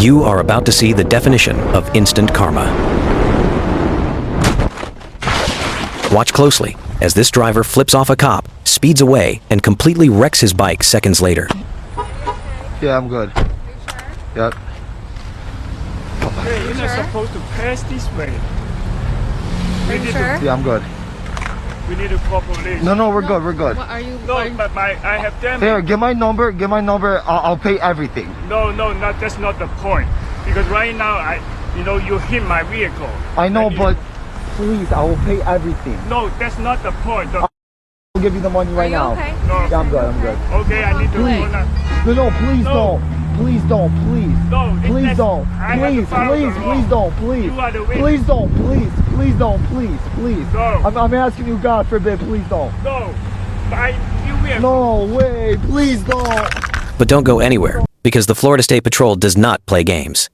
You are about to see the definition of instant karma. Watch closely as this driver flips off a cop, speeds away, and completely wrecks his bike seconds later. Yeah, I'm good. Yep. Hey, you're not supposed to pass this way. Are you sure? Yeah, I'm good. We need to call police. No, we're good. We're good. What are you? No, but I have damage. Here, get my number. Get my number. I'll pay everything. No, that's not the point. Because right now, you hit my vehicle. I know, but please, I will pay everything. No, that's not the point. I'll give you the money right now. Okay? No. Yeah, I'm good. I'm good. Okay, I need to Please. go now. No, please No. don't. Please don't. Please. No, Please don't. I have to Please, follow the please, law. please don't. Please. You are the witness. Please don't. Please don't. Please. No. I'm asking you, God forbid. Please don't. No, you will. No way. Please don't. But don't go anywhere, because the Florida State Patrol does not play games.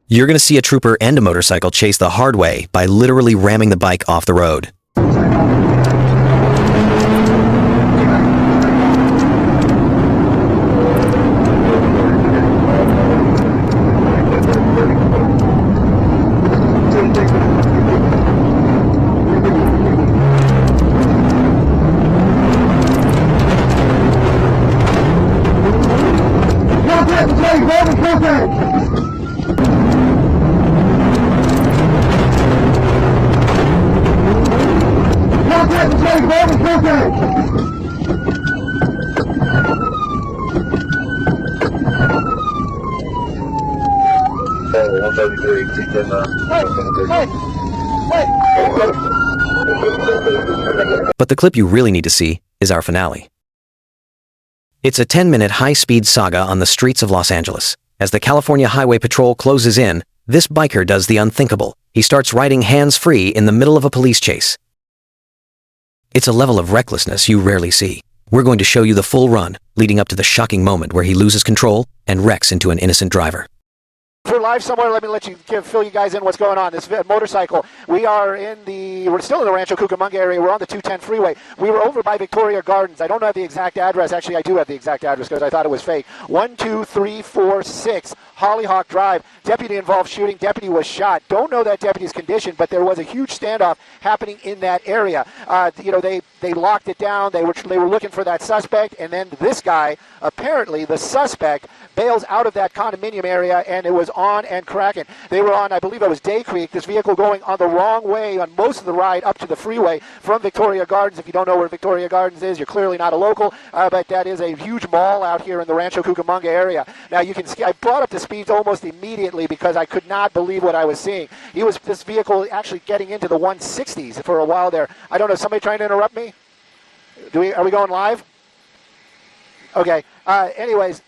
You're going to see a trooper and a motorcycle chase the hard way by literally ramming the bike off the road. But the clip you really need to see is our finale. It's a 10-minute high-speed saga on the streets of Los Angeles. As the California Highway Patrol closes in, this biker does the unthinkable. He starts riding hands-free in the middle of a police chase. It's a level of recklessness you rarely see. We're going to show you the full run, leading up to the shocking moment where he loses control and wrecks into an innocent driver. We're live somewhere. Let me fill you guys in what's going on. This motorcycle. We're still in the Rancho Cucamonga area. We're on the 210 freeway. We were over by Victoria Gardens. I don't have the exact address. Actually, I do have the exact address because I thought it was fake. 12346 Hollyhock Drive. Deputy involved shooting. Deputy was shot. Don't know that deputy's condition, but there was a huge standoff happening in that area. They locked it down. They were looking for that suspect, and then this guy, apparently the suspect, bails out of that condominium area, and it was on and cracking. They were on, I believe it was Day Creek, this vehicle going on the wrong way on most of the ride up to the freeway from Victoria Gardens. If you don't know where Victoria Gardens is, you're clearly not a local, but that is a huge mall out here in the Rancho Cucamonga area. Now you can see, I brought up the speeds almost immediately because I could not believe what I was seeing. This vehicle actually getting into the 160s for a while there. I don't know, somebody trying to interrupt me? Are we going live? Okay, anyways.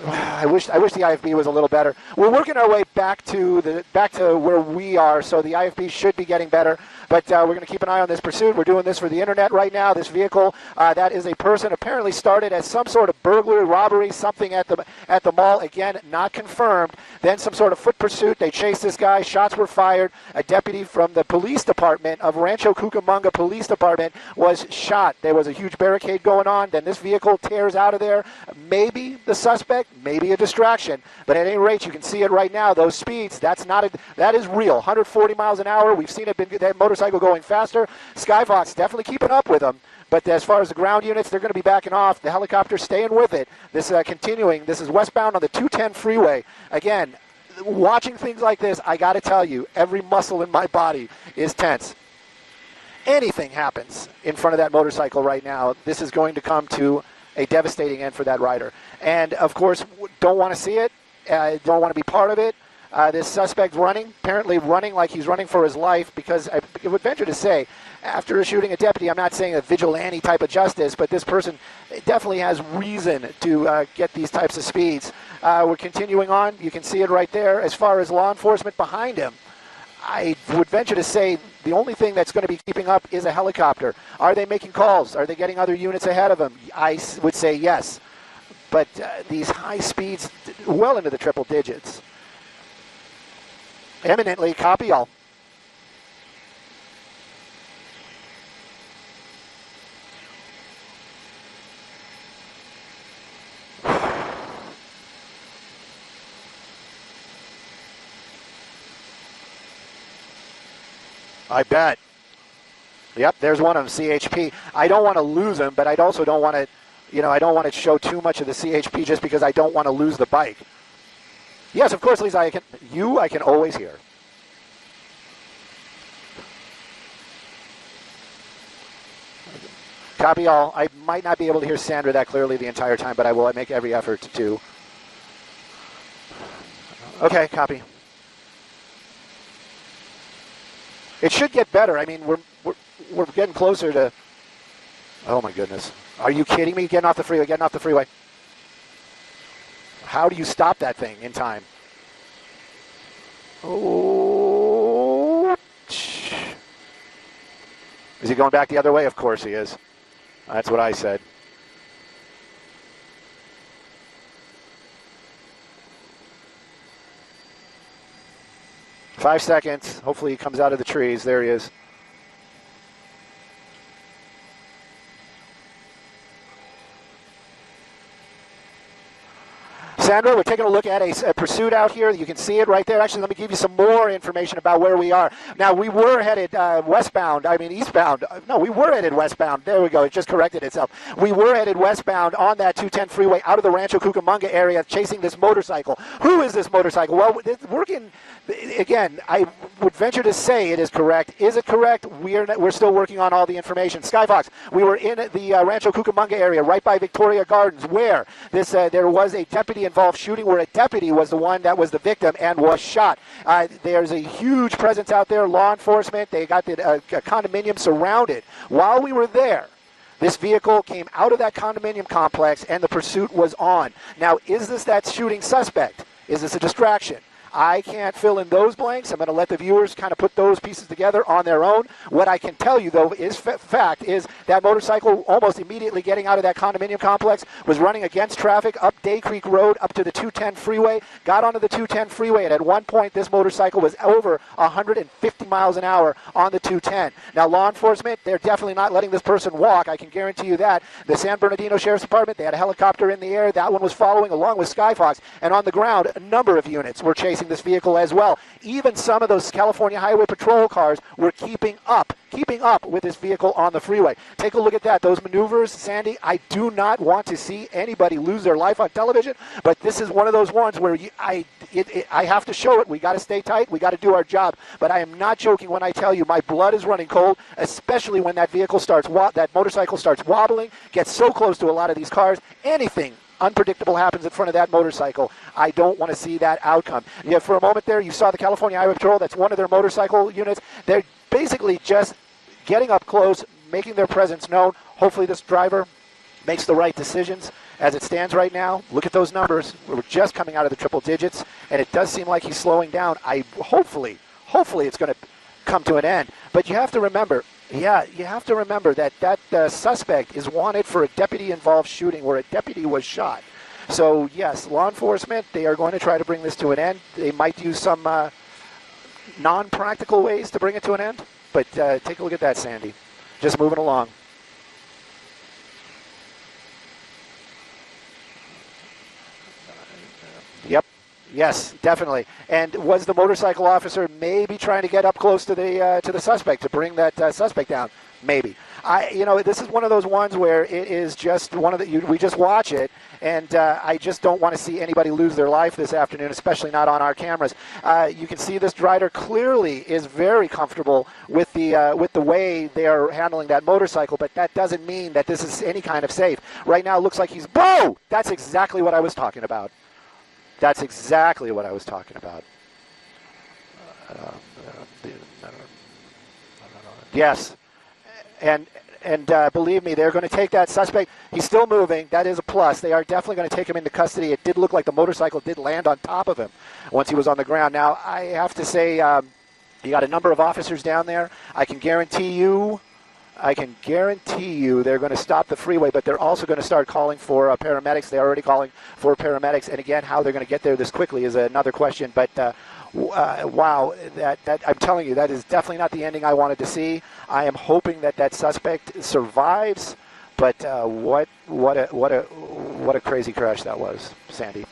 I wish the IFB was a little better. We're working our way back to where we are, so the IFB should be getting better. But we're going to keep an eye on this pursuit. We're doing this for the internet right now. This vehicle, that is a person, apparently started as some sort of burglary, robbery, something at the mall. Again, not confirmed. Then some sort of foot pursuit. They chased this guy. Shots were fired. A deputy from the police department of Rancho Cucamonga Police Department was shot. There was a huge barricade going on. Then this vehicle tears out of there. Maybe the suspect, maybe a distraction. But at any rate, you can see it right now. Those speeds, that is real. 140 miles an hour. We've seen it, that motorcycle going faster. Skyfox definitely keeping up with them. But as far as the ground units, they're going to be backing off. The helicopter staying with it. This continuing. This is westbound on the 210 freeway. Again, watching things like this, I got to tell you, every muscle in my body is tense. Anything happens in front of that motorcycle right now, this is going to come to a devastating end for that rider. And, of course, don't want to see it, don't want to be part of it. This suspect apparently running like he's running for his life, because I would venture to say, after shooting a deputy, I'm not saying a vigilante type of justice, but this person definitely has reason to get these types of speeds. We're continuing on. You can see it right there. As far as law enforcement behind him, I would venture to say the only thing that's going to be keeping up is a helicopter. Are they making calls? Are they getting other units ahead of them? I would say yes. But these high speeds, well into the triple digits. Eminently copy all. I bet. Yep, there's one of them, CHP. I don't want to lose him, but I also don't want to, I don't want to show too much of the CHP just because I don't want to lose the bike. Yes, of course, Lisa, I can always hear. Copy all. I might not be able to hear Sandra that clearly the entire time, but I will make every effort to. Okay, copy. It should get better. I mean, we're getting closer to. Oh my goodness! Are you kidding me? Getting off the freeway. How do you stop that thing in time? Oh! Is he going back the other way? Of course he is. That's what I said. Five seconds. Hopefully he comes out of the trees. There he is. Sandra, we're taking a look at a pursuit out here. You can see it right there. Actually, let me give you some more information about where we are. Now, we were headed eastbound. No, we were headed westbound. There we go. It just corrected itself. We were headed westbound on that 210 freeway out of the Rancho Cucamonga area chasing this motorcycle. Who is this motorcycle? Well, again, I would venture to say it is correct. Is it correct? We're still working on all the information. Skyfox, we were in the Rancho Cucamonga area right by Victoria Gardens where there was a deputy involved shooting where a deputy was the one that was the victim and was shot. There's a huge presence out there, law enforcement. They got the condominium surrounded. While we were there, this vehicle came out of that condominium complex and the pursuit was on. Now, is this that shooting suspect? Is this a distraction? I can't fill in those blanks. I'm going to let the viewers kind of put those pieces together on their own. What I can tell you, though, is fact is that motorcycle almost immediately getting out of that condominium complex was running against traffic up Day Creek Road up to the 210 freeway, got onto the 210 freeway, and at one point this motorcycle was over 150 miles an hour on the 210. Now, law enforcement, they're definitely not letting this person walk. I can guarantee you that. The San Bernardino Sheriff's Department, they had a helicopter in the air. That one was following along with Skyfox. And on the ground, a number of units were chasing this vehicle as well. Even some of those California Highway Patrol cars were keeping up with this vehicle on the freeway. Take a look at that. Those maneuvers, Sandy, I do not want to see anybody lose their life on television, but this is one of those ones where I have to show it. We got to stay tight. We got to do our job. But I am not joking when I tell you my blood is running cold, especially when that motorcycle starts wobbling, gets so close to a lot of these cars. Anything unpredictable happens in front of that motorcycle. I don't want to see that outcome. Yeah, for a moment there, you saw the California Highway Patrol. That's one of their motorcycle units. They're basically just getting up close, making their presence known. Hopefully this driver makes the right decisions. As it stands right now, look at those numbers. We're just coming out of the triple digits, and it does seem like he's slowing down. Hopefully it's going to come to an end. But you have to remember, that suspect is wanted for a deputy-involved shooting where a deputy was shot. So, yes, law enforcement, they are going to try to bring this to an end. They might use some non-practical ways to bring it to an end. But take a look at that, Sandy. Just moving along. Yep. Yes, definitely. And was the motorcycle officer maybe trying to get up close to the suspect to bring that suspect down? Maybe. This is one of those ones where it is just we just watch it, and I just don't want to see anybody lose their life this afternoon, especially not on our cameras. You can see this rider clearly is very comfortable with the way they are handling that motorcycle, but that doesn't mean that this is any kind of safe. Right now, it looks like he's Boo! That's exactly what I was talking about. Yes. And believe me, they're going to take that suspect. He's still moving. That is a plus. They are definitely going to take him into custody. It did look like the motorcycle did land on top of him once he was on the ground. Now, I have to say, you got a number of officers down there. I can guarantee you they're going to stop the freeway, but they're also going to start calling for paramedics. They're already calling for paramedics. And again, how they're going to get there this quickly is another question. But wow, that I'm telling you, that is definitely not the ending I wanted to see. I am hoping that suspect survives. But what a crazy crash that was, Sandy.